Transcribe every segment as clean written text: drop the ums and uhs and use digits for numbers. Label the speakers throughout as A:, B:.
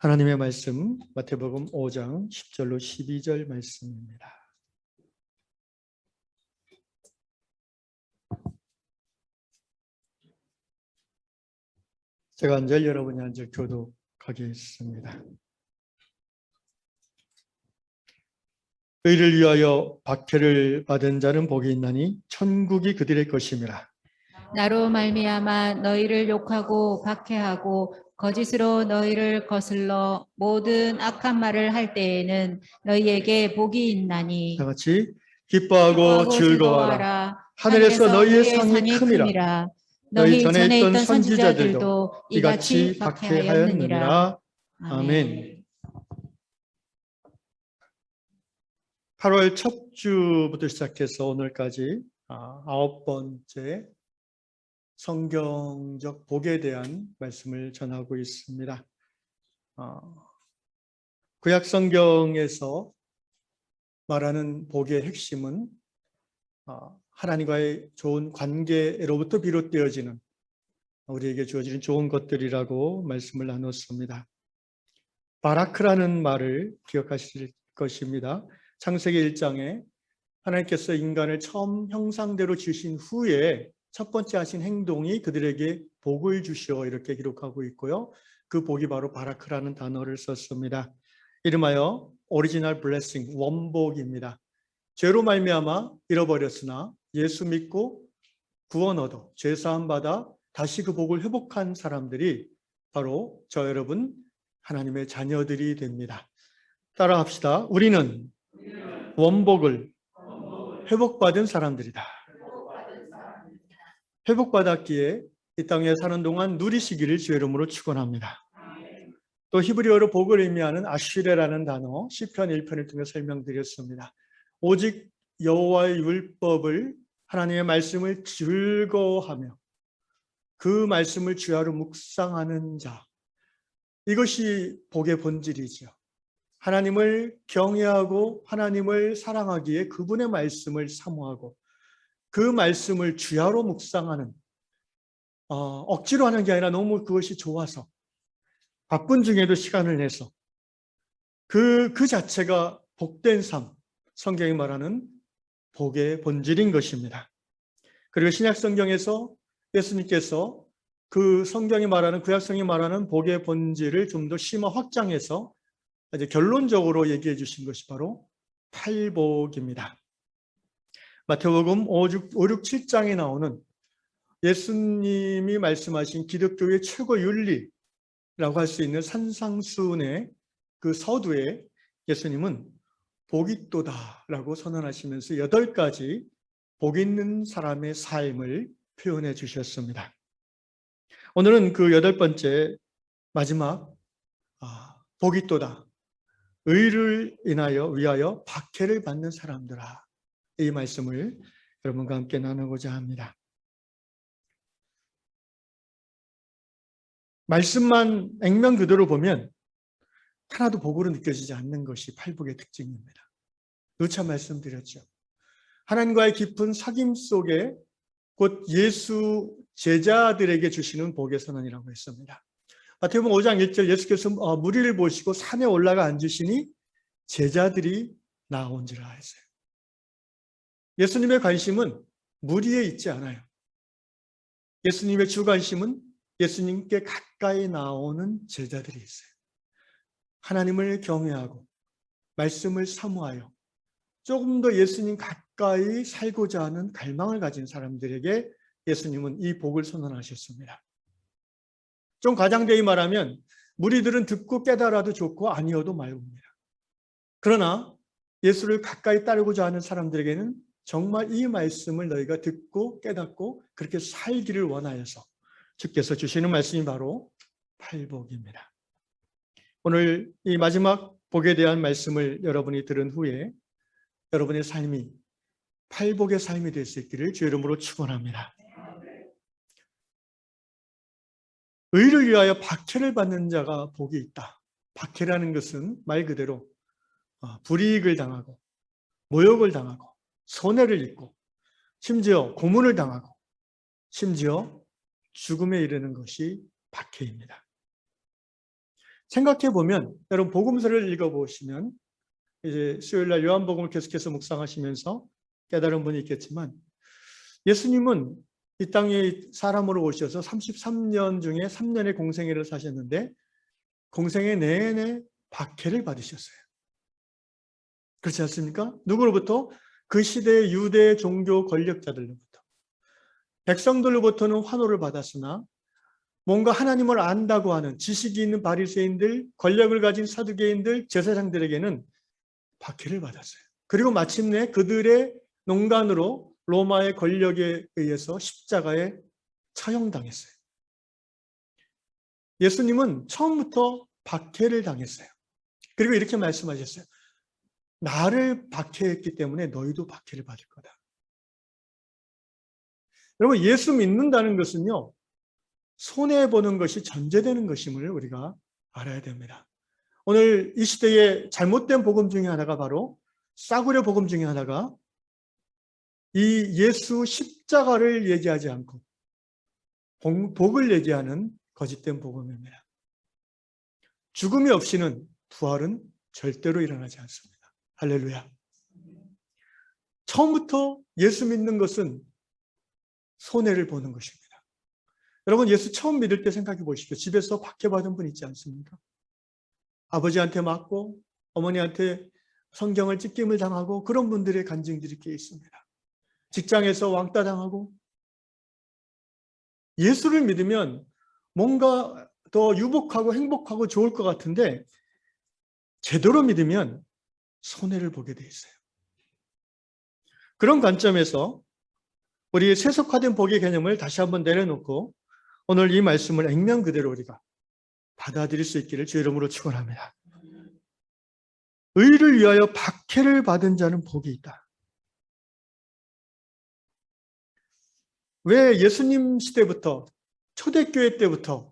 A: 하나님의 말씀 마태복음 5장 10절로 12절 말씀입니다. 제가 한 절, 여러분이 한 절 교독하겠습니다. 의를 위하여 박해를 받은 자는 복이 있나니 천국이 그들의 것임이라.
B: 나로 말미암아 너희를 욕하고 박해하고 거짓으로 너희를 거슬러 모든 악한 말을 할 때에는 너희에게 복이 있나니.
A: 다 같이 기뻐하고 즐거워하라. 하늘에서 너희의 상이 큼이라. 너희 전에 있던 선지자들도 이같이 박해하였느니라. 아멘. 8월 첫 주부터 시작해서 오늘까지 9번째 성경적 복에 대한 말씀을 전하고 있습니다. 구약 성경에서 말하는 복의 핵심은 하나님과의 좋은 관계로부터 비롯되어지는 우리에게 주어지는 좋은 것들이라고 말씀을 나눴습니다. 바라크라는 말을 기억하실 것입니다. 창세기 1장에 하나님께서 인간을 처음 형상대로 지으신 후에 첫 번째 하신 행동이 그들에게 복을 주시오 이렇게 기록하고 있고요. 그 복이 바로 바라크라는 단어를 썼습니다. 이름하여 오리지널 블레싱, 원복입니다. 죄로 말미암아 잃어버렸으나 예수 믿고 구원 얻어 죄사함 받아 다시 그 복을 회복한 사람들이 바로 저 여러분 하나님의 자녀들이 됩니다. 따라합시다. 우리는 원복을 회복받은 사람들이다. 회복받았기에 이 땅에 사는 동안 누리시기를 주의 이름으로 축원합니다. 또 히브리어로 복을 의미하는 아슈레라는 단어 시편 1편을 통해 설명드렸습니다. 오직 여호와의 율법을 하나님의 말씀을 즐거워하며 그 말씀을 주야로 묵상하는 자, 이것이 복의 본질이죠. 하나님을 경외하고 하나님을 사랑하기에 그분의 말씀을 사모하고 그 말씀을 주야로 묵상하는, 억지로 하는 게 아니라 너무 그것이 좋아서 바쁜 중에도 시간을 내서 그 자체가 복된 삶, 성경이 말하는 복의 본질인 것입니다. 그리고 신약 성경에서 예수님께서 그 성경이 말하는, 구약성이 말하는 복의 본질을 좀 더 심화 확장해서 이제 결론적으로 얘기해 주신 것이 바로 팔복입니다. 마태복음 5, 6, 7장에 나오는 예수님이 말씀하신 기독교의 최고 윤리라고 할 수 있는 산상수훈의 그 서두에 예수님은 복이 있도다라고 선언하시면서 8가지 복 있는 사람의 삶을 표현해 주셨습니다. 오늘은 그 8번째 마지막 복이 있도다. 의를 위하여 박해를 받는 사람들아. 이 말씀을 여러분과 함께 나누고자 합니다. 말씀만 액면 그대로 보면 하나도 복으로 느껴지지 않는 것이 팔복의 특징입니다. 누차 말씀드렸죠. 하나님과의 깊은 사귐 속에 곧 예수 제자들에게 주시는 복의 선언이라고 했습니다. 마태복음 5장 1절 예수께서 무리를 보시고 산에 올라가 앉으시니 제자들이 나온지라 했어요. 예수님의 관심은 무리에 있지 않아요. 예수님의 주 관심은 예수님께 가까이 나오는 제자들이 있어요. 하나님을 경외하고 말씀을 사모하여 조금 더 예수님 가까이 살고자 하는 갈망을 가진 사람들에게 예수님은 이 복을 선언하셨습니다. 좀 과장되게 말하면 무리들은 듣고 깨달아도 좋고 아니어도 말고입니다. 그러나 예수를 가까이 따르고자 하는 사람들에게는 정말 이 말씀을 너희가 듣고 깨닫고 그렇게 살기를 원하여서 주께서 주시는 말씀이 바로 팔복입니다. 오늘 이 마지막 복에 대한 말씀을 여러분이 들은 후에 여러분의 삶이 팔복의 삶이 될 수 있기를 주의 이름으로 축원합니다. 의를 위하여 박해를 받는 자가 복이 있다. 박해라는 것은 말 그대로 불이익을 당하고 모욕을 당하고 손해를 입고 심지어 고문을 당하고 심지어 죽음에 이르는 것이 박해입니다. 생각해 보면 여러분 복음서를 읽어보시면 이제 수요일날 요한복음을 계속해서 묵상하시면서 깨달은 분이 있겠지만 예수님은 이 땅에 사람으로 오셔서 33년 중에 3년의 공생애를 사셨는데 공생애 내내 박해를 받으셨어요. 그렇지 않습니까? 누구로부터? 그 시대의 유대 종교 권력자들로부터. 백성들로부터는 환호를 받았으나 뭔가 하나님을 안다고 하는 지식이 있는 바리새인들, 권력을 가진 사두개인들, 제사장들에게는 박해를 받았어요. 그리고 마침내 그들의 농간으로 로마의 권력에 의해서 십자가에 처형당했어요. 예수님은 처음부터 박해를 당했어요. 그리고 이렇게 말씀하셨어요. 나를 박해했기 때문에 너희도 박해를 받을 거다. 여러분, 예수 믿는다는 것은요, 손해보는 것이 전제되는 것임을 우리가 알아야 됩니다. 오늘 이 시대에 잘못된 복음 중에 하나가 바로 싸구려 복음 중에 하나가 이 예수 십자가를 얘기하지 않고 복을 얘기하는 거짓된 복음입니다. 죽음이 없이는 부활은 절대로 일어나지 않습니다. 할렐루야. 처음부터 예수 믿는 것은 손해를 보는 것입니다. 여러분, 예수 처음 믿을 때 생각해 보십시오. 집에서 박해받은 분 있지 않습니까? 아버지한테 맞고 어머니한테 성경을 찢김을 당하고 그런 분들의 간증들이 꽤 있습니다. 직장에서 왕따 당하고 예수를 믿으면 뭔가 더 유복하고 행복하고 좋을 것 같은데 제대로 믿으면 손해를 보게 돼 있어요. 그런 관점에서 우리 세속화된 복의 개념을 다시 한번 내려놓고 오늘 이 말씀을 액면 그대로 우리가 받아들일 수 있기를 주 이름으로 축원합니다. 의를 위하여 박해를 받은 자는 복이 있다. 왜 예수님 시대부터 초대교회 때부터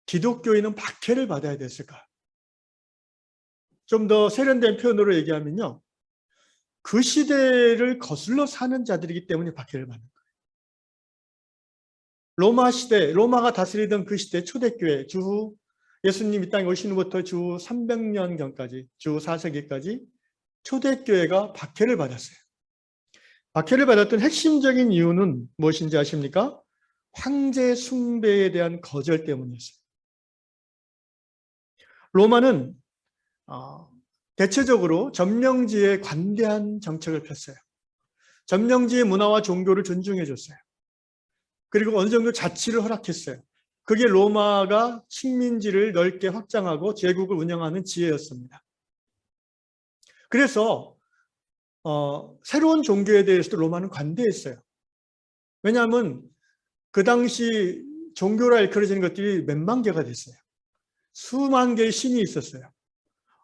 A: 기독교인은 박해를 받아야 됐을까? 좀 더 세련된 표현으로 얘기하면요. 그 시대를 거슬러 사는 자들이기 때문에 박해를 받는 거예요. 로마 시대, 로마가 다스리던 그 시대 초대교회, 예수님 이 땅에 오시는 부터 주 300년경까지, 주 4세기까지 초대교회가 박해를 받았어요. 박해를 받았던 핵심적인 이유는 무엇인지 아십니까? 황제 숭배에 대한 거절 때문이었어요. 로마는 대체적으로 점령지에 관대한 정책을 폈어요. 점령지의 문화와 종교를 존중해 줬어요. 그리고 어느 정도 자치를 허락했어요. 그게 로마가 식민지를 넓게 확장하고 제국을 운영하는 지혜였습니다. 그래서 새로운 종교에 대해서도 로마는 관대했어요. 왜냐하면 그 당시 종교라 일컬어지는 것들이 몇만 개가 됐어요. 수만 개의 신이 있었어요.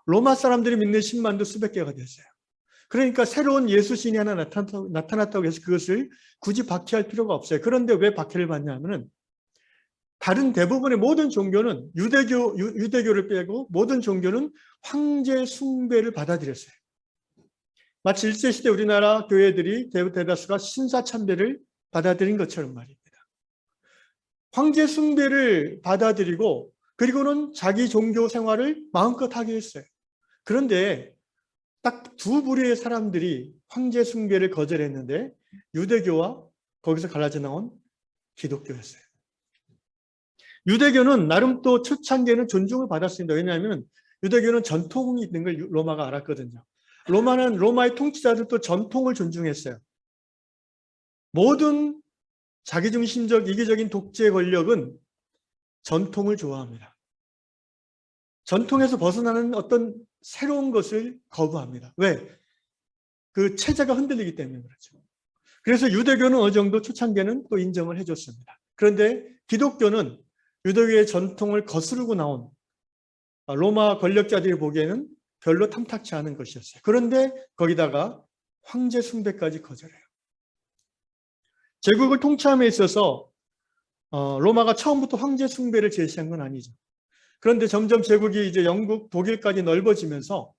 A: 로마 사람들이 믿는 신만도 수백 개가 됐어요. 그러니까 새로운 예수신이 하나 나타났다고 해서 그것을 굳이 박해할 필요가 없어요. 그런데 왜 박해를 받냐면은 다른 대부분의 모든 종교는 유대교를 빼고 모든 종교는 황제 숭배를 받아들였어요. 마치 일제시대 우리나라 교회들이 대다수가 신사참배를 받아들인 것처럼 말입니다. 황제 숭배를 받아들이고 그리고는 자기 종교 생활을 마음껏 하게 했어요. 그런데 딱 두 부류의 사람들이 황제 숭배를 거절했는데 유대교와 거기서 갈라져 나온 기독교였어요. 유대교는 나름 또 초창기에는 존중을 받았습니다. 왜냐하면 유대교는 전통이 있는 걸 로마가 알았거든요. 로마의 통치자들도 전통을 존중했어요. 모든 자기중심적 이기적인 독재 권력은 전통을 좋아합니다. 전통에서 벗어나는 어떤 새로운 것을 거부합니다. 왜? 그 체제가 흔들리기 때문에 그렇죠. 그래서 유대교는 어느 정도 초창기에는 또 인정을 해줬습니다. 그런데 기독교는 유대교의 전통을 거스르고 나온 로마 권력자들이 보기에는 별로 탐탁치 않은 것이었어요. 그런데 거기다가 황제 숭배까지 거절해요. 제국을 통치함에 있어서 로마가 처음부터 황제 숭배를 제시한 건 아니죠. 그런데 점점 제국이 이제 영국, 독일까지 넓어지면서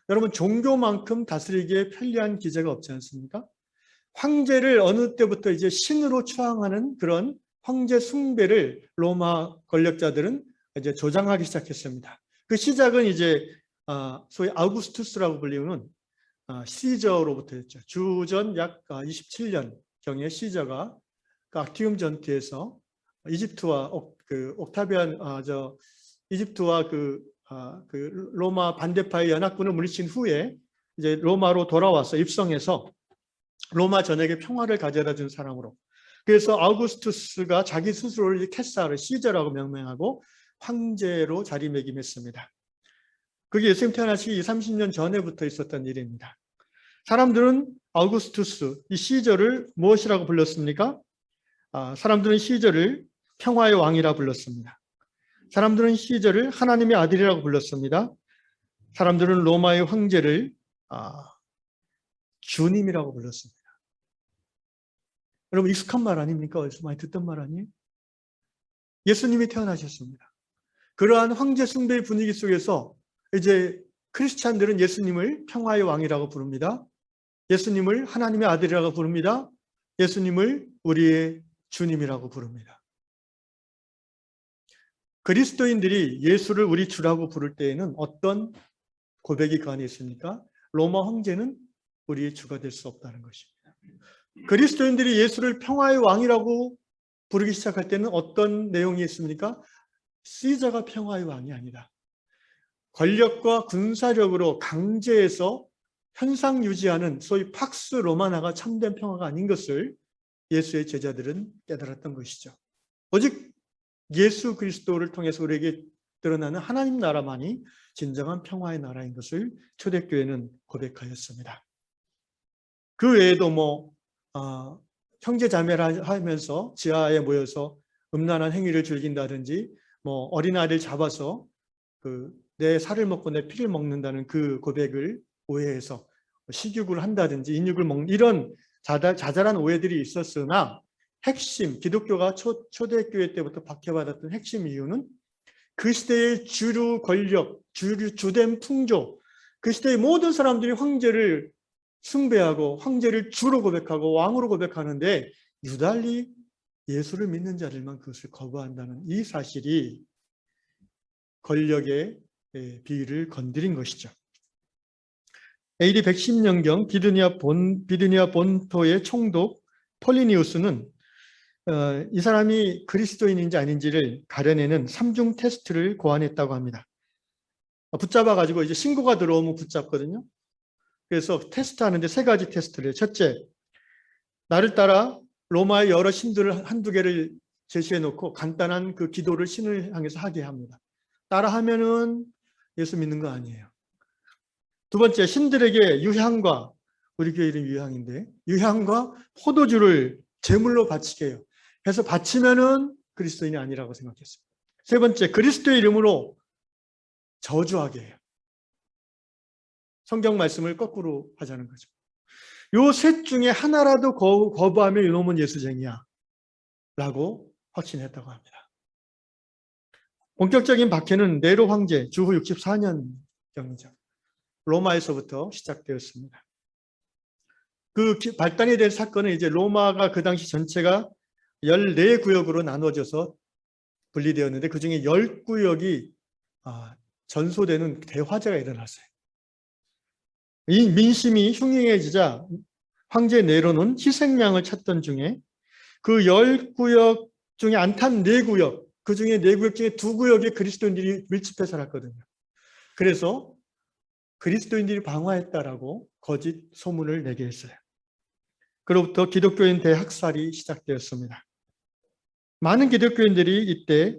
A: 여러분 종교만큼 다스리기에 편리한 기제가 없지 않습니까? 황제를 어느 때부터 이제 신으로 추앙하는 그런 황제 숭배를 로마 권력자들은 이제 조장하기 시작했습니다. 그 시작은 이제 소위 아우구스투스라고 불리는 시저로부터였죠. 주전 약 27년 경에 시저가 그 악티움 전투에서 이집트와 옥타비안 이집트와 그 로마 반대파의 연합군을 물리친 후에 이제 로마로 돌아와서 입성해서 로마 전역에 평화를 가져다 준 사람으로, 그래서 아우구스투스가 자기 스스로를 캐사르 시저라고 명명하고 황제로 자리매김했습니다. 그게 예수님 태어나시기 30년 전에부터 있었던 일입니다. 사람들은 아우구스투스, 이 시저를 무엇이라고 불렀습니까? 사람들은 시저를 평화의 왕이라 불렀습니다. 사람들은 시저를 하나님의 아들이라고 불렀습니다. 사람들은 로마의 황제를 주님이라고 불렀습니다. 여러분, 익숙한 말 아닙니까? 어디서 많이 듣던 말 아니에요? 예수님이 태어나셨습니다. 그러한 황제 숭배의 분위기 속에서 이제 크리스찬들은 예수님을 평화의 왕이라고 부릅니다. 예수님을 하나님의 아들이라고 부릅니다. 예수님을 우리의 주님이라고 부릅니다. 그리스도인들이 예수를 우리 주라고 부를 때에는 어떤 고백이 그 안에 있습니까? 로마 황제는 우리의 주가 될 수 없다는 것입니다. 그리스도인들이 예수를 평화의 왕이라고 부르기 시작할 때는 어떤 내용이 있습니까? 시저가 평화의 왕이 아니다. 권력과 군사력으로 강제해서 현상 유지하는 소위 팍스 로마나가 참된 평화가 아닌 것을 예수의 제자들은 깨달았던 것이죠. 오직 예수 그리스도를 통해서 우리에게 드러나는 하나님 나라만이 진정한 평화의 나라인 것을 초대교회는 고백하였습니다. 그 외에도 형제 자매를 하면서 지하에 모여서 음란한 행위를 즐긴다든지 어린아이를 잡아서 내 살을 먹고 내 피를 먹는다는 그 고백을 오해해서 식욕을 한다든지 인육을 먹는 이런 자잘한 오해들이 있었으나 핵심, 기독교가 초대교회 때부터 박해받았던 핵심 이유는 그 시대의 주류 권력, 주된 풍조, 그 시대의 모든 사람들이 황제를 숭배하고 황제를 주로 고백하고 왕으로 고백하는데 유달리 예수를 믿는 자들만 그것을 거부한다는 이 사실이 권력의 비위를 건드린 것이죠. AD 110년경 비두니아 본토의 총독 폴리니우스는 이 사람이 그리스도인인지 아닌지를 가려내는 3중 테스트를 고안했다고 합니다. 붙잡아가지고 이제 신고가 들어오면 붙잡거든요. 그래서 테스트하는데 3가지 테스트를 해요. 첫째, 나를 따라 로마의 여러 신들을 한두 개를 제시해 놓고 간단한 그 기도를 신을 향해서 하게 합니다. 따라하면은 예수 믿는 거 아니에요. 두 번째, 신들에게 유향과, 우리 교회 이름 유향인데, 유향과 포도주를 제물로 바치게 해요. 해서 바치면은 그리스도인이 아니라고 생각했어요. 세 번째, 그리스도의 이름으로 저주하게 해요. 성경 말씀을 거꾸로 하자는 거죠. 요 셋 중에 하나라도 거부하면 이놈은 예수쟁이야 라고 확신했다고 합니다. 본격적인 박해는 네로 황제 주후 64년경이죠. 로마에서부터 시작되었습니다. 그 발단이 된 사건은 이제 로마가 그 당시 전체가 14구역으로 나눠져서 분리되었는데 그중에 10구역이 전소되는 대화재가 일어났어요. 이 민심이 흉흉해지자 황제 네로는 희생양을 찾던 중에 그 10구역 중에 안탄 4구역, 그 중에 4구역 중에 2구역에 그리스도인들이 밀집해 살았거든요. 그래서 그리스도인들이 방화했다라고 거짓 소문을 내게 했어요. 그로부터 기독교인 대학살이 시작되었습니다. 많은 기독교인들이 이때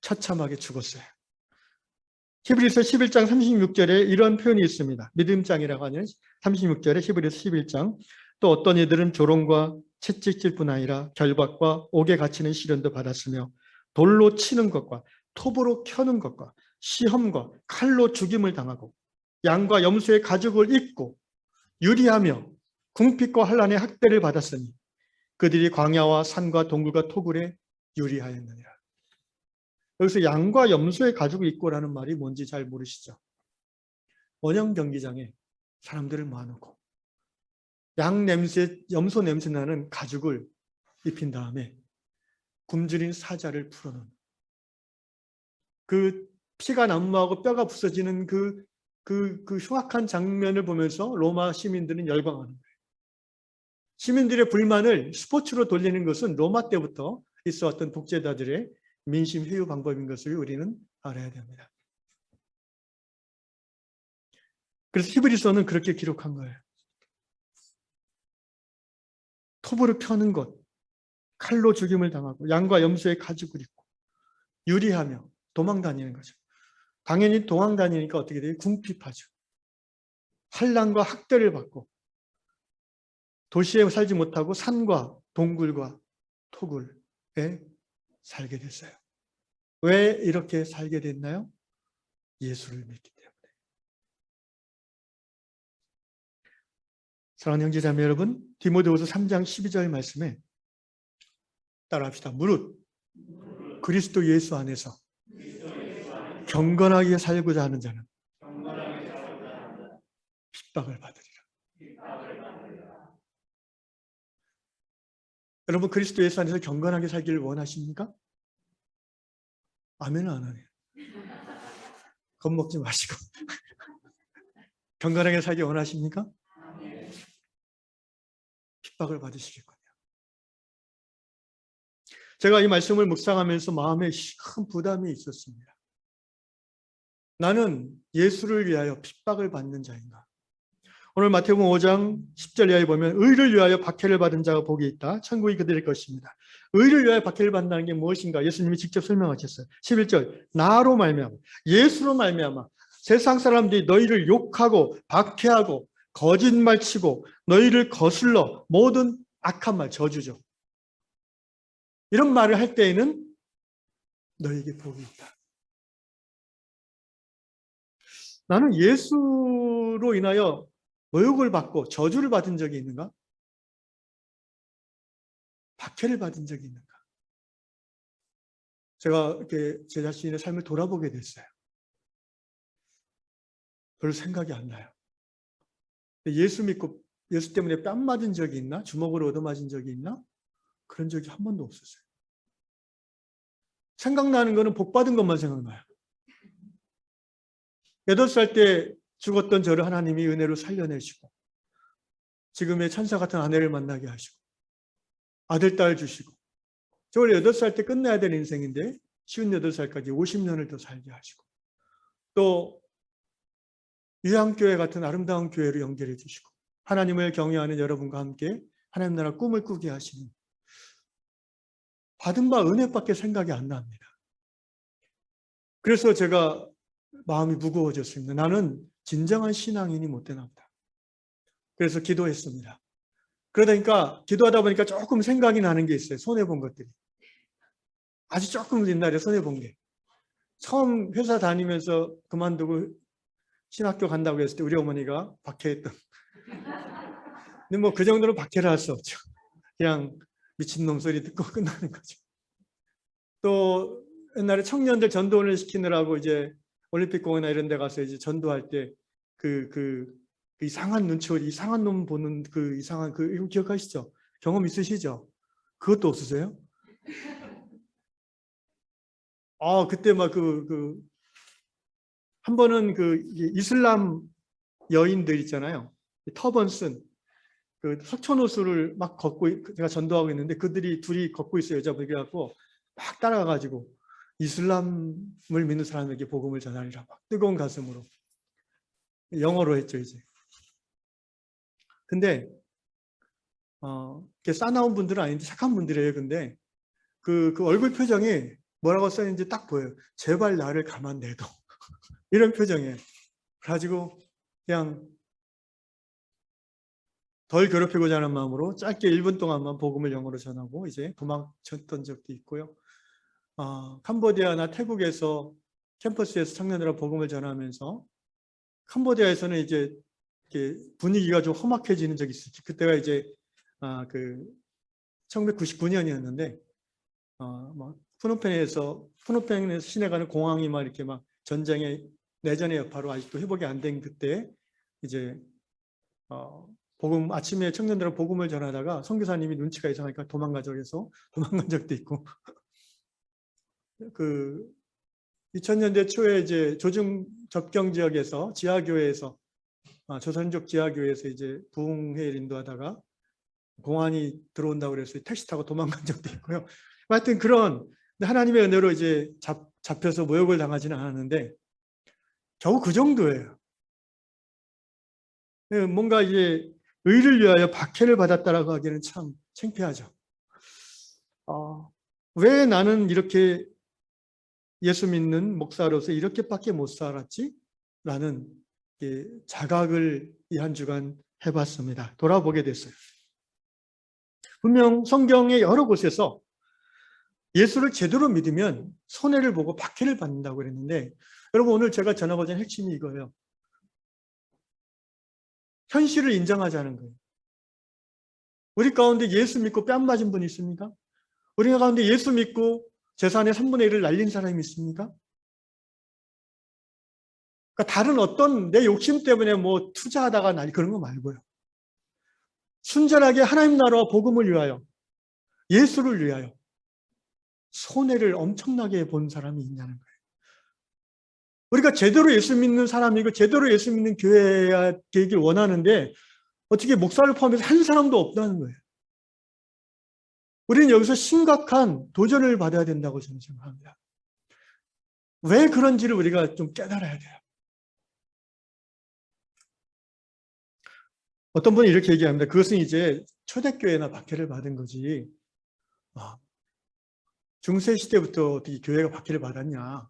A: 처참하게 죽었어요. 히브리서 11장 36절에 이런 표현이 있습니다. 믿음장이라고 하는 36절에 히브리서 11장 또 어떤 이들은 조롱과 채찍질 뿐 아니라 결박과 옥에 갇히는 시련도 받았으며 돌로 치는 것과 톱으로 켜는 것과 시험과 칼로 죽임을 당하고 양과 염소의 가죽을 입고 유리하며 궁핍과 환난의 학대를 받았으니 그들이 광야와 산과 동굴과 토굴에 유리하였느니라. 여기서 양과 염소의 가죽을 입고라는 말이 뭔지 잘 모르시죠? 원형 경기장에 사람들을 모아놓고 염소 냄새 나는 가죽을 입힌 다음에 굶주린 사자를 풀어놓는 그 피가 난무하고 뼈가 부서지는 그 흉악한 장면을 보면서 로마 시민들은 열광하는 거예요. 시민들의 불만을 스포츠로 돌리는 것은 로마 때부터 있어왔던 독재자들의 민심 회유 방법인 것을 우리는 알아야 됩니다. 그래서 히브리서는 그렇게 기록한 거예요. 톱으로 펴는 것, 칼로 죽임을 당하고 양과 염소의 가죽을 입고 유리하며 도망 다니는 거죠. 당연히 도망 다니니까 어떻게 돼요? 궁핍하죠. 환난과 학대를 받고 도시에 살지 못하고 산과 동굴과 토굴에 살게 됐어요. 왜 이렇게 살게 됐나요? 예수를 믿기 때문에. 사랑하는 형제자매 여러분, 디모데후서 3장 12절 말씀에 따라합시다. 무릇 그리스도 예수 안에서 경건하게 살고자 하는 자는 핍박을 받으리라. 여러분, 그리스도 예수 안에서 경건하게 살기를 원하십니까? 아멘은 안 하네요. 겁먹지 마시고. 경건하게 살기 원하십니까? 핍박을 받으시겠군요. 제가 이 말씀을 묵상하면서 마음에 큰 부담이 있었습니다. 나는 예수를 위하여 핍박을 받는 자인가? 오늘 마태복음 5장 10절 이하에 보면 의를 위하여 박해를 받은 자가 복이 있다. 천국이 그들의 것입니다. 의를 위하여 박해를 받는다는 게 무엇인가? 예수님이 직접 설명하셨어요. 11절 나로 말미암아 예수로 말미암아 세상 사람들이 너희를 욕하고 박해하고 거짓말치고 너희를 거슬러 모든 악한 말 저주죠. 이런 말을 할 때에는 너희에게 복이 있다. 나는 예수로 인하여 모욕을 받고 저주를 받은 적이 있는가? 박해를 받은 적이 있는가? 제가 이렇게 제 자신의 삶을 돌아보게 됐어요. 별로 생각이 안 나요. 예수 믿고 예수 때문에 뺨 맞은 적이 있나? 주먹으로 얻어맞은 적이 있나? 그런 적이 한 번도 없었어요. 생각나는 거는 복 받은 것만 생각나요. 8살 때 죽었던 저를 하나님이 은혜로 살려내시고 지금의 천사 같은 아내를 만나게 하시고 아들, 딸 주시고 저 원래 8살 때 끝내야 될 인생인데 58살까지 50년을 더 살게 하시고 또 유양교회 같은 아름다운 교회로 연결해 주시고 하나님을 경외하는 여러분과 함께 하나님 나라 꿈을 꾸게 하시는 받은 바 은혜밖에 생각이 안 납니다. 그래서 제가 마음이 무거워졌습니다. 나는 진정한 신앙인이 못 되나 보다. 그래서 기도했습니다. 그러다니까 기도하다 보니까 조금 생각이 나는 게 있어요. 손해본 것들이. 아주 조금 옛날에 손해본 게. 처음 회사 다니면서 그만두고 신학교 간다고 했을 때 우리 어머니가 박해했던. 근데 뭐 그 정도로 박해를 할 수 없죠. 그냥 미친놈 소리 듣고 끝나는 거죠. 또 옛날에 청년들 전도를 시키느라고 이제 올림픽 공원이나 이런 데 가서 이제 전도할 때 그 이상한 눈치, 이상한 놈 보는 그 이상한 이거 기억하시죠? 경험 있으시죠? 그것도 없으세요? 그때 막 한 번은 이슬람 여인들 있잖아요. 터번 쓴 그 석촌호수를 막 걷고 제가 전도하고 있는데 그들이 둘이 걷고 있어요. 여자분이 갖고 막 따라가가지고 이슬람을 믿는 사람에게 복음을 전하리라 막 뜨거운 가슴으로 영어로 했죠 이제. 근데 싸나운 분들은 아닌데 착한 분들이에요. 근데 그 얼굴 표정이 뭐라고 써있는지 딱 보여요. 제발 나를 가만 내둬. 이런 표정이에요. 그래가지고 그냥 덜 괴롭히고자 하는 마음으로 짧게 1분 동안만 복음을 영어로 전하고 이제 도망쳤던 적도 있고요. 캄보디아나 태국에서 캠퍼스에서 청년들과 복음을 전하면서 캄보디아에서는 이제 분위기가 좀 험악해지는 적이 있었지. 그때가 이제 1999년이었는데 푸놈펜에서 시내 가는 공항이 막 이렇게 막 내전의 여파로 아직도 회복이 안 된 그때 이제 아침에 청년들하고 복음을 전하다가 선교사님이 눈치가 이상하니까 도망가자고 해서 도망간 적도 있고 2000년대 초에 이제 조중 접경 지역에서 지하교회에서 조선족 지하교회에서 이제 부흥회를 인도하다가 공안이 들어온다고 그래서 택시 타고 도망간 적도 있고요. 하여튼 그런 하나님의 은혜로 이제 잡혀서 모욕을 당하지는 않았는데 겨우 그 정도예요. 뭔가 이제 의를 위하여 박해를 받았다라고 하기에는 참 창피하죠. 왜 나는 이렇게 예수 믿는 목사로서 이렇게밖에 못 살았지? 라는 자각을 이 한 주간 해봤습니다. 돌아보게 됐어요. 분명 성경의 여러 곳에서 예수를 제대로 믿으면 손해를 보고 박해를 받는다고 그랬는데, 여러분 오늘 제가 전하고자 하는 핵심이 이거예요. 현실을 인정하자는 거예요. 우리 가운데 예수 믿고 뺨 맞은 분 있습니까? 우리 가운데 예수 믿고 재산의 3분의 1을 날린 사람이 있습니까? 그러니까 다른 어떤 내 욕심 때문에 뭐 투자하다가 그런 거 말고요. 순전하게 하나님 나라와 복음을 위하여, 예수를 위하여 손해를 엄청나게 본 사람이 있냐는 거예요. 우리가 제대로 예수 믿는 사람이고 제대로 예수 믿는 교회가 되길 원하는데 어떻게 목사를 포함해서 한 사람도 없다는 거예요. 우리는 여기서 심각한 도전을 받아야 된다고 저는 생각합니다. 왜 그런지를 우리가 좀 깨달아야 돼요. 어떤 분이 이렇게 얘기합니다. 그것은 이제 초대교회나 박해를 받은 거지. 중세 시대부터 어떻게 교회가 박해를 받았냐.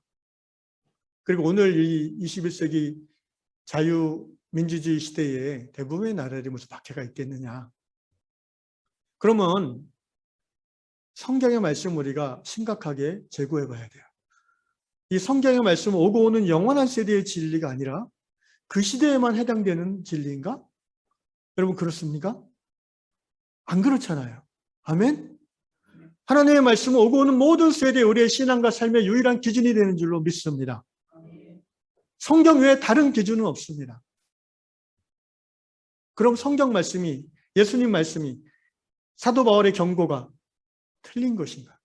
A: 그리고 오늘 이 21세기 자유민주주의 시대에 대부분의 나라들이 무슨 박해가 있겠느냐. 그러면 성경의 말씀 우리가 심각하게 재고해 봐야 돼요. 이 성경의 말씀은 오고 오는 영원한 세대의 진리가 아니라 그 시대에만 해당되는 진리인가? 여러분 그렇습니까? 안 그렇잖아요. 아멘? 하나님의 말씀은 오고 오는 모든 세대에 우리의 신앙과 삶의 유일한 기준이 되는 줄로 믿습니다. 성경 외에 다른 기준은 없습니다. 그럼 성경 말씀이, 예수님 말씀이, 사도 바울의 경고가 틀린 것인가?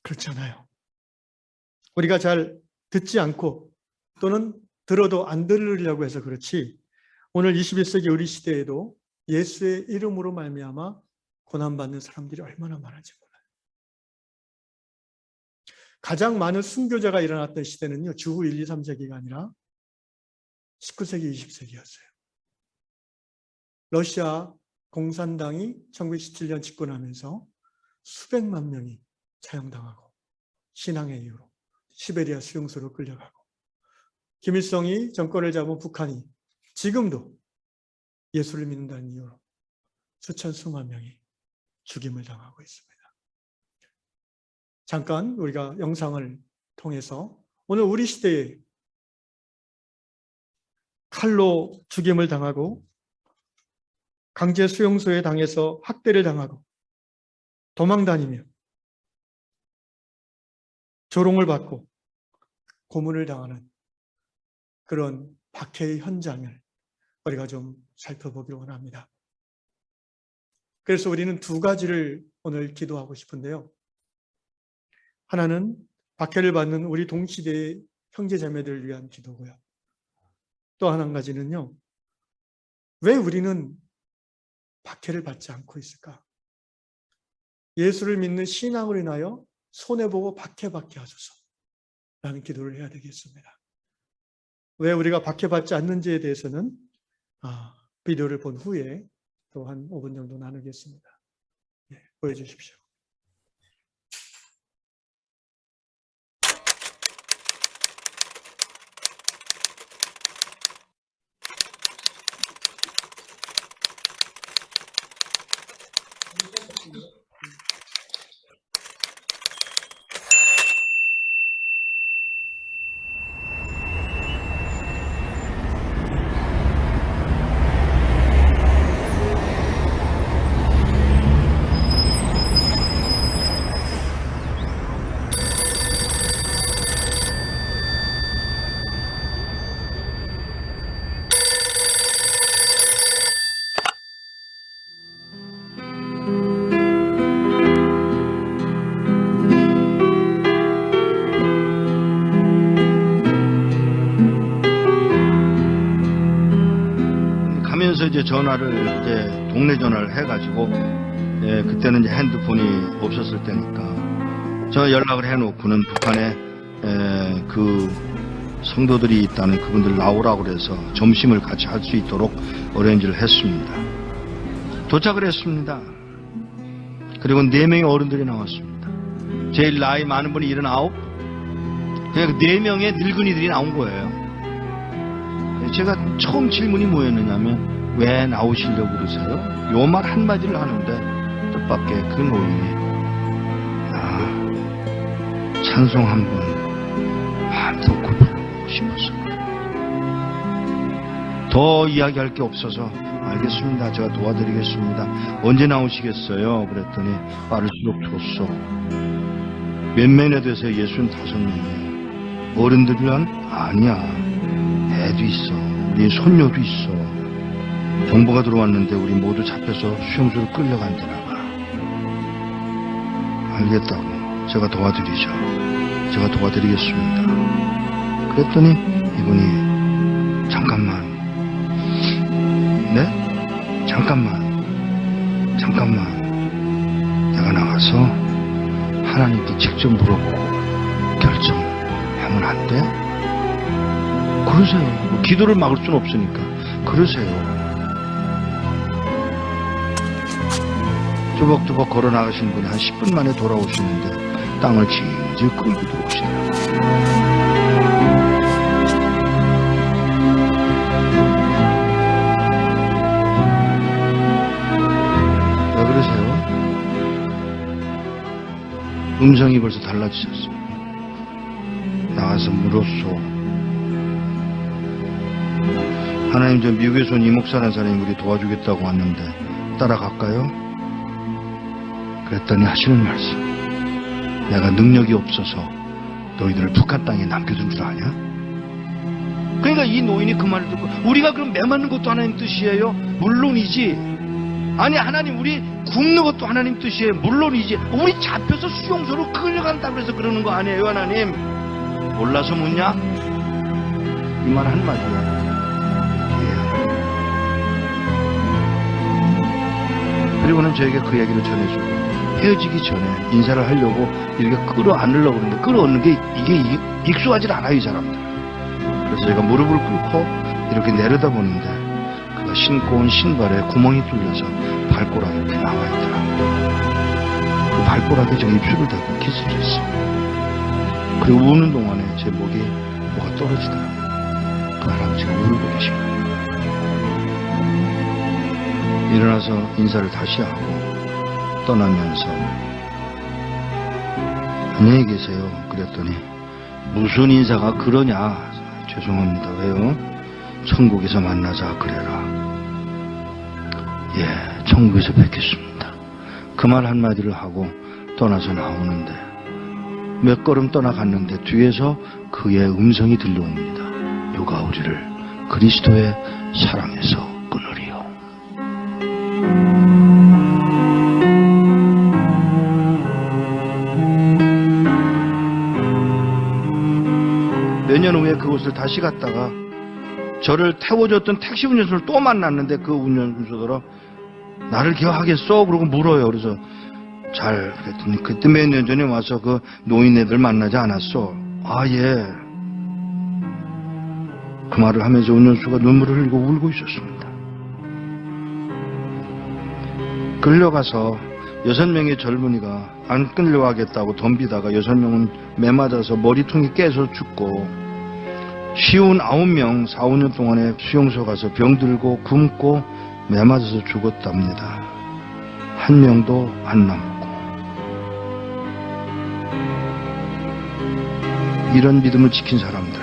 A: 그렇잖아요. 우리가 잘 듣지 않고 또는 들어도 안 들으려고 해서 그렇지, 오늘 21세기 우리 시대에도 예수의 이름으로 말미암아 고난받는 사람들이 얼마나 많은지 몰라요. 가장 많은 순교자가 일어났던 시대는요, 주후 1, 2, 3세기가 아니라 19세기, 20세기였어요. 러시아 공산당이 1917년 집권하면서 수백만 명이 차용당하고 신앙의 이유로 시베리아 수용소로 끌려가고, 김일성이 정권을 잡은 북한이 지금도 예수를 믿는다는 이유로 수천 수만 명이 죽임을 당하고 있습니다. 잠깐 우리가 영상을 통해서 오늘 우리 시대에 칼로 죽임을 당하고 강제 수용소에 당해서 학대를 당하고 도망다니며 조롱을 받고 고문을 당하는 그런 박해의 현장을 우리가 좀 살펴보기를 원합니다. 그래서 우리는 두 가지를 오늘 기도하고 싶은데요. 하나는 박해를 받는 우리 동시대의 형제자매들을 위한 기도고요. 또 한 가지는요, 왜 우리는 박해를 받지 않고 있을까? 예수를 믿는 신앙으로 인하여 손해보고 박해받게 하소서 라는 기도를 해야 되겠습니다. 왜 우리가 박해받지 않는지에 대해서는 비디오를 본 후에 또 한 5분 정도 나누겠습니다. 보여주십시오.
C: 그래서 이제 전화를 이제 동네 전화를 해가지고 예, 그때는 이제 핸드폰이 없었을 때니까 저 연락을 해놓고는 북한에 그 성도들이 있다는 그분들 나오라고 그래서 점심을 같이 할 수 있도록 어레인지를 했습니다. 도착을 했습니다. 그리고 4명의 어른들이 나왔습니다. 제일 나이 많은 분이 79, 그냥 4명의 늙은이들이 나온 거예요. 제가 처음 질문이 뭐였느냐면 왜 나오시려고 그러세요? 요 말 한마디를 하는데 뜻밖의 그 노인이 찬송 한번 듣고 부르고 싶어서 더 이야기할 게 없어서 알겠습니다. 제가 도와드리겠습니다. 언제 나오시겠어요? 그랬더니 빠를수록 좋소. 몇 명이나 되세요? 65명이에요. 어른들이란 아니야. 애도 있어. 우리 손녀도 있어. 정보가 들어왔는데 우리 모두 잡혀서 수용소로 끌려간다나 봐. 알겠다고. 제가 도와드리죠. 제가 도와드리겠습니다. 그랬더니 이분이 잠깐만. 네? 잠깐만. 내가 나가서 하나님께 직접 물어보고 결정하면 안 돼? 그러세요. 기도를 막을 수는 없으니까. 그러세요. 뚜벅뚜벅 걸어 나가신 분이 한 10분 만에 돌아오시는데 땅을 질질 끌고 들어오시더라고요. 왜 그러세요? 음성이 벌써 달라지셨어요. 나가서 물었소. 하나님, 저 미국에서 온 이목사라는 사람이 우리 도와주겠다고 왔는데 따라갈까요? 그랬더니 하시는 말씀. 내가 능력이 없어서 너희들을 북한 땅에 남겨둔 줄 아냐? 그러니까 이 노인이 그 말을 듣고 우리가 그럼 매 맞는 것도 하나님 뜻이에요? 물론이지. 아니 하나님 우리 굶는 것도 하나님 뜻이에요? 물론이지. 우리 잡혀서 수용소로 끌려간다고 해서 그러는 거 아니에요 하나님? 몰라서 묻냐? 이 말 한마디야. 그리고는 저에게 그 얘기를 전해주고 헤어지기 전에 인사를 하려고 이렇게 끌어안으려고 그러는데 끌어안는 게 이게 익숙하지 않아요 이 사람들. 그래서 제가 무릎을 꿇고 이렇게 내려다보는데 그가 신고 온 신발에 구멍이 뚫려서 발가락이 이렇게 나와 있더라고요. 그 발가락에 제가 입술을 대고 키스를 했어요. 그리고 우는 동안에 제 목에 뭐가 떨어지더라고요. 그 할아버지가 울고 계신 거예요. 일어나서 인사를 다시 하고 떠나면서 안녕히 계세요. 그랬더니 무슨 인사가 그러냐. 죄송합니다. 왜요? 천국에서 만나자 그래라. 예, 천국에서 뵙겠습니다. 그 말 한마디를 하고 떠나서 나오는데 몇 걸음 떠나갔는데 뒤에서 그의 음성이 들려옵니다. 누가 우리를 그리스도의 사랑에서 끊으리요. 몇 년 후에 그곳을 다시 갔다가 저를 태워줬던 택시 운전수를 또 만났는데 그 운전수더러 나를 기억하겠어? 그러고 물어요. 그래서 잘 그랬더니 그때 몇 년 전에 와서 그 노인네들 만나지 않았어? 아 예. 그 말을 하면서 운전수가 눈물을 흘리고 울고 있었습니다. 끌려가서 6명의 젊은이가 안 끌려가겠다고 덤비다가 6명은 매맞아서 머리통이 깨서 죽고 쉬운 9명 4, 5년 동안에 수용소 가서 병들고 굶고 매맞아서 죽었답니다. 한 명도 안 남고. 이런 믿음을 지킨 사람들,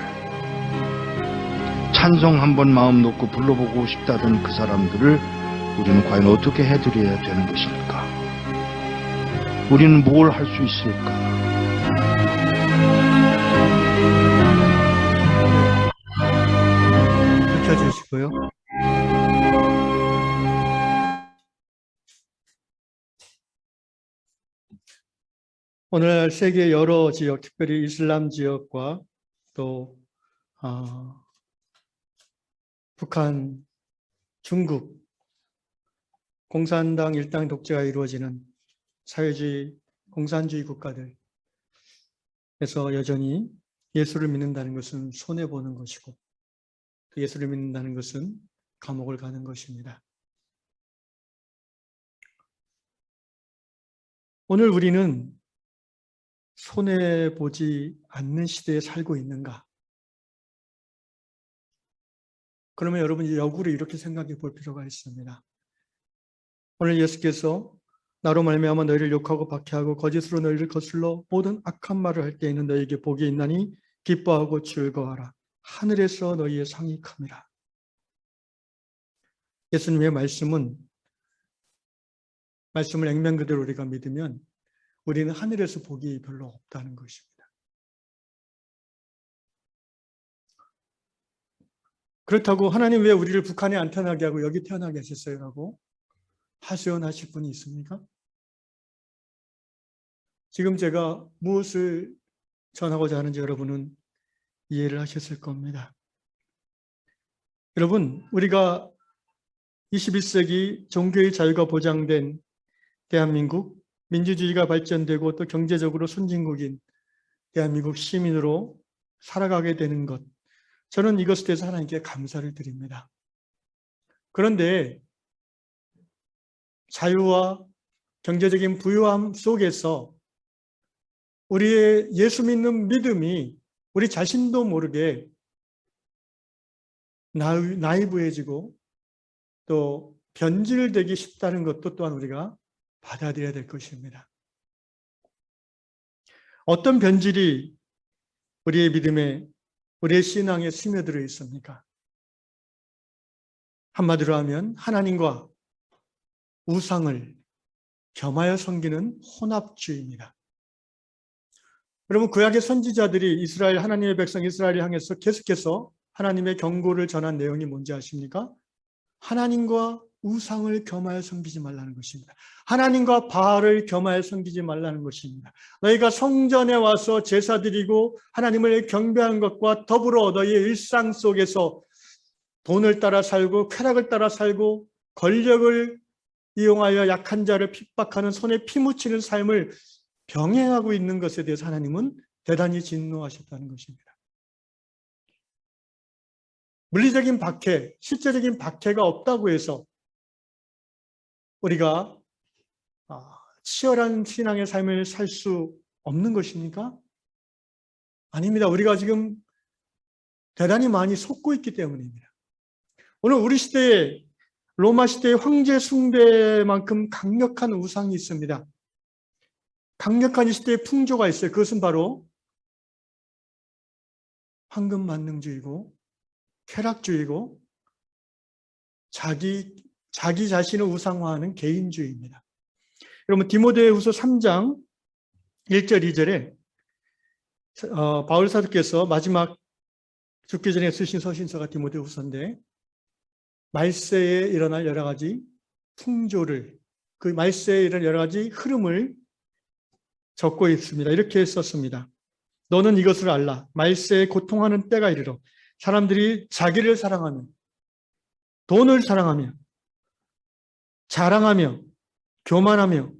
C: 찬송 한번 마음 놓고 불러보고 싶다던 그 사람들을 우리는 과연 어떻게 해드려야 되는 것입니까? 우리는 뭘 할 수 있을까?
A: 켜주시고요. 오늘날 세계 여러 지역, 특별히 이슬람 지역과 또 북한 중국 공산당 일당 독재가 이루어지는 사회주의 공산주의 국가들에서 여전히 예수를 믿는다는 것은 손해보는 것이고 그 예수를 믿는다는 것은 감옥을 가는 것입니다. 오늘 우리는 손해보지 않는 시대에 살고 있는가? 그러면 여러분 역으로 이렇게 생각해 볼 필요가 있습니다. 오늘 예수께서 나로 말미암아 너희를 욕하고 박해하고 거짓으로 너희를 거슬러 모든 악한 말을 할 때에는 너희에게 복이 있나니 기뻐하고 즐거워하라. 하늘에서 너희의 상이 큼이라. 예수님의 말씀을 액면 그대로 우리가 믿으면 우리는 하늘에서 복이 별로 없다는 것입니다. 그렇다고 하나님 왜 우리를 북한에 안 태어나게 하고 여기 태어나게 하셨어요? 라고 하소연하실 분이 있습니까? 지금 제가 무엇을 전하고자 하는지 여러분은 이해를 하셨을 겁니다. 여러분, 우리가 21세기 종교의 자유가 보장된 대한민국, 민주주의가 발전되고 또 경제적으로 선진국인 대한민국 시민으로 살아가게 되는 것, 저는 이것에 대해서 하나님께 감사를 드립니다. 그런데 자유와 경제적인 부유함 속에서 우리의 예수 믿는 믿음이 우리 자신도 모르게 나이브해지고 또 변질되기 쉽다는 것도 또한 우리가 받아들여야 될 것입니다. 어떤 변질이 우리의 믿음에, 우리의 신앙에 스며들어 있습니까? 한마디로 하면 하나님과 우상을 겸하여 섬기는 혼합주의입니다. 여러분, 구약의 선지자들이 이스라엘, 하나님의 백성 이스라엘을 향해서 계속해서 하나님의 경고를 전한 내용이 뭔지 아십니까? 하나님과 우상을 겸하여 섬기지 말라는 것입니다. 하나님과 바알을 겸하여 섬기지 말라는 것입니다. 너희가 성전에 와서 제사 드리고 하나님을 경배하는 것과 더불어 너희의 일상 속에서 돈을 따라 살고 쾌락을 따라 살고 권력을 이용하여 약한 자를 핍박하는 손에 피 묻히는 삶을 병행하고 있는 것에 대해서 하나님은 대단히 진노하셨다는 것입니다. 물리적인 박해, 실제적인 박해가 없다고 해서 우리가 치열한 신앙의 삶을 살 수 없는 것입니까? 아닙니다. 우리가 지금 대단히 많이 속고 있기 때문입니다. 오늘 우리 시대에 로마 시대의 황제 숭배만큼 강력한 우상이 있습니다. 강력한 이 시대의 풍조가 있어요. 그것은 바로 황금만능주의고 쾌락주의고 자기 자신을 우상화하는 개인주의입니다. 여러분, 디모데후서 3장 1절 2절에 바울 사도께서 마지막 죽기 전에 쓰신 서신서가 디모데후서인데 말세에 일어날 여러 가지 풍조를, 그 말세에 일어날 여러 가지 흐름을 적고 있습니다. 이렇게 썼습니다. 너는 이것을 알라. 말세에 고통하는 때가 이르러 사람들이 자기를 사랑하며 돈을 사랑하며 자랑하며 교만하며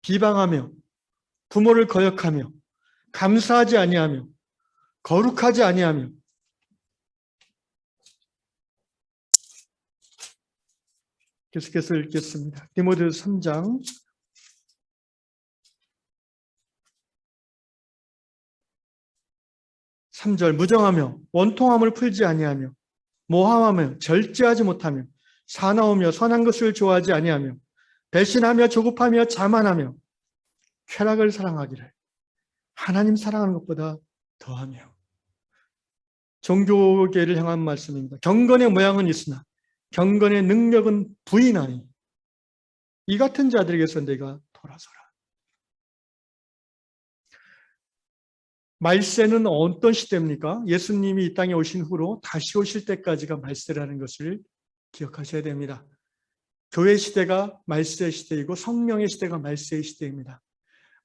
A: 비방하며 부모를 거역하며 감사하지 아니하며 거룩하지 아니하며 계속해서 읽겠습니다. 디모데후서 3장 3절 무정하며 원통함을 풀지 아니하며 모함하며 절제하지 못하며 사나우며 선한 것을 좋아하지 아니하며 배신하며 조급하며 자만하며 쾌락을 사랑하기를 하나님 사랑하는 것보다 더하며. 종교계를 향한 말씀입니다. 경건의 모양은 있으나 경건의 능력은 부인하니 이 같은 자들에게서 내가 돌아서라. 말세는 어떤 시대입니까? 예수님이 이 땅에 오신 후로 다시 오실 때까지가 말세라는 것을 기억하셔야 됩니다. 교회 시대가 말세 시대이고 성령의 시대가 말세의 시대입니다.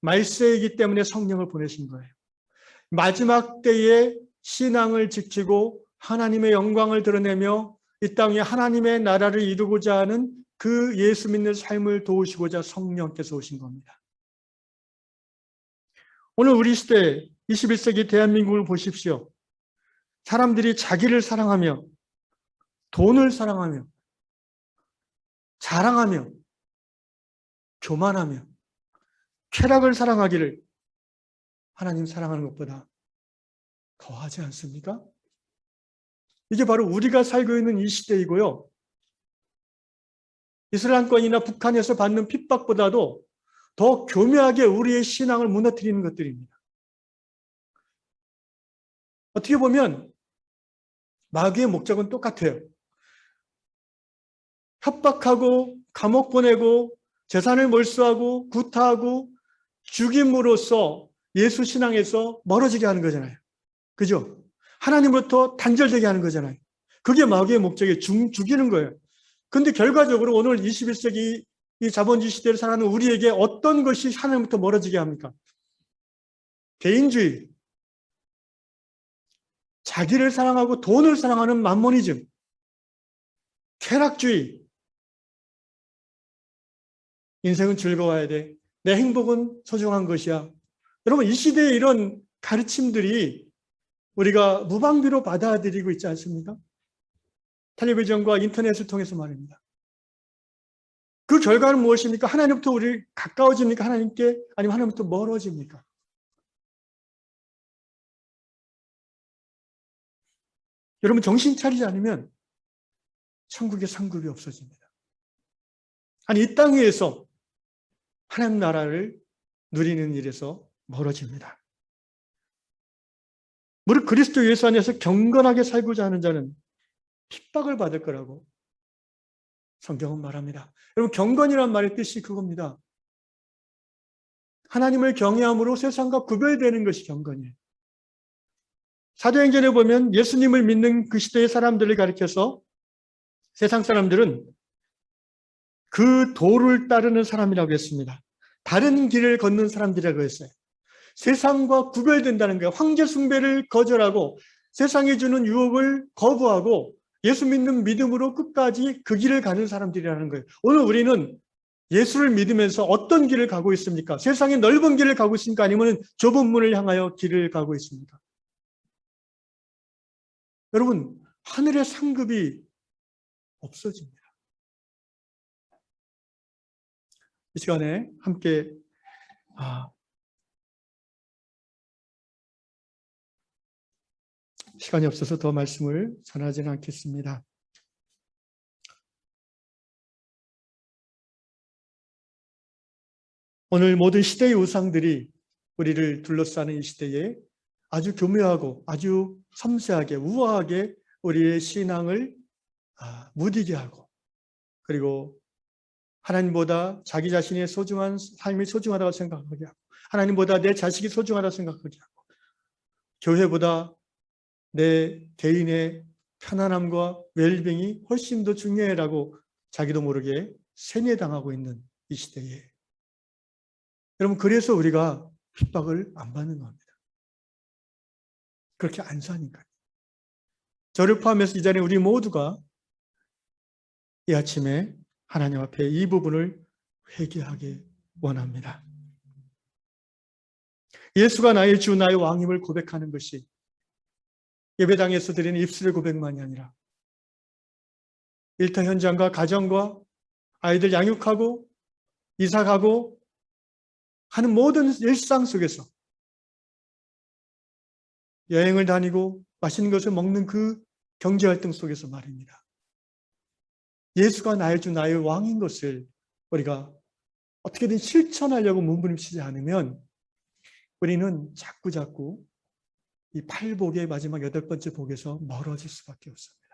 A: 말세이기 때문에 성령을 보내신 거예요. 마지막 때에 신앙을 지키고 하나님의 영광을 드러내며 이 땅에 하나님의 나라를 이루고자 하는 그 예수 믿는 삶을 도우시고자 성령께서 오신 겁니다. 오늘 우리 시대 21세기 대한민국을 보십시오. 사람들이 자기를 사랑하며 돈을 사랑하며 자랑하며 교만하며 쾌락을 사랑하기를 하나님 사랑하는 것보다 더하지 않습니까? 이게 바로 우리가 살고 있는 이 시대이고요. 이슬람권이나 북한에서 받는 핍박보다도 더 교묘하게 우리의 신앙을 무너뜨리는 것들입니다. 어떻게 보면 마귀의 목적은 똑같아요. 협박하고 감옥 보내고 재산을 몰수하고 구타하고 죽임으로써 예수 신앙에서 멀어지게 하는 거잖아요. 그죠? 하나님으로부터 단절되게 하는 거잖아요. 그게 마귀의 목적이 죽이는 거예요. 근데 결과적으로 오늘 21세기 이 자본주의 시대를 살아가는 우리에게 어떤 것이 하나님부터 멀어지게 합니까? 개인주의, 자기를 사랑하고 돈을 사랑하는 만모니즘, 쾌락주의. 인생은 즐거워야 돼. 내 행복은 소중한 것이야. 여러분, 이 시대에 이런 가르침들이 우리가 무방비로 받아들이고 있지 않습니까? 텔레비전과 인터넷을 통해서 말입니다. 그 결과는 무엇입니까? 하나님부터 우리 가까워집니까? 하나님께? 아니면 하나님부터 멀어집니까? 여러분, 정신 차리지 않으면 천국의 상급이 없어집니다. 아니, 이 땅 위에서 하나님 나라를 누리는 일에서 멀어집니다. 무릇 그리스도 예수 안에서 경건하게 살고자 하는 자는 핍박을 받을 거라고 성경은 말합니다. 여러분, 경건이란 말의 뜻이 그겁니다. 하나님을 경외함으로 세상과 구별되는 것이 경건이에요. 사도행전에 보면 예수님을 믿는 그 시대의 사람들을 가리켜서 세상 사람들은 그 도를 따르는 사람이라고 했습니다. 다른 길을 걷는 사람들이라고 했어요. 세상과 구별된다는 거예요. 황제 숭배를 거절하고 세상이 주는 유혹을 거부하고 예수 믿는 믿음으로 끝까지 그 길을 가는 사람들이라는 거예요. 오늘 우리는 예수를 믿으면서 어떤 길을 가고 있습니까? 세상의 넓은 길을 가고 있습니까? 아니면 좁은 문을 향하여 길을 가고 있습니까? 여러분, 하늘의 상급이 없어집니다. 이 시간에 함께 시간이 없어서 더 말씀을 전하지는 않겠습니다. 오늘 모든 시대의 우상들이 우리를 둘러싸는 이 시대에 아주 교묘하고 아주 섬세하게 우아하게 우리의 신앙을 무디게 하고, 그리고 하나님보다 자기 자신의 소중한 삶이 소중하다고 생각하게 하고, 하나님보다 내 자식이 소중하다고 생각하게 하고, 교회보다 내 개인의 편안함과 웰빙이 훨씬 더 중요해라고 자기도 모르게 세뇌당하고 있는 이 시대에, 여러분, 그래서 우리가 핍박을 안 받는 겁니다. 그렇게 안 사니까요. 저를 포함해서 이 자리에 우리 모두가 이 아침에 하나님 앞에 이 부분을 회개하기 원합니다. 예수가 나의 주, 나의 왕임을 고백하는 것이 예배당에서 드리는 입술의 고백만이 아니라 일터 현장과 가정과 아이들 양육하고 이사가고 하는 모든 일상 속에서, 여행을 다니고 맛있는 것을 먹는 그 경제활동 속에서 말입니다. 예수가 나의 주, 나의 왕인 것을 우리가 어떻게든 실천하려고 몸부림치지 않으면 우리는 자꾸 이 팔복의 마지막 8번째 복에서 멀어질 수밖에 없습니다.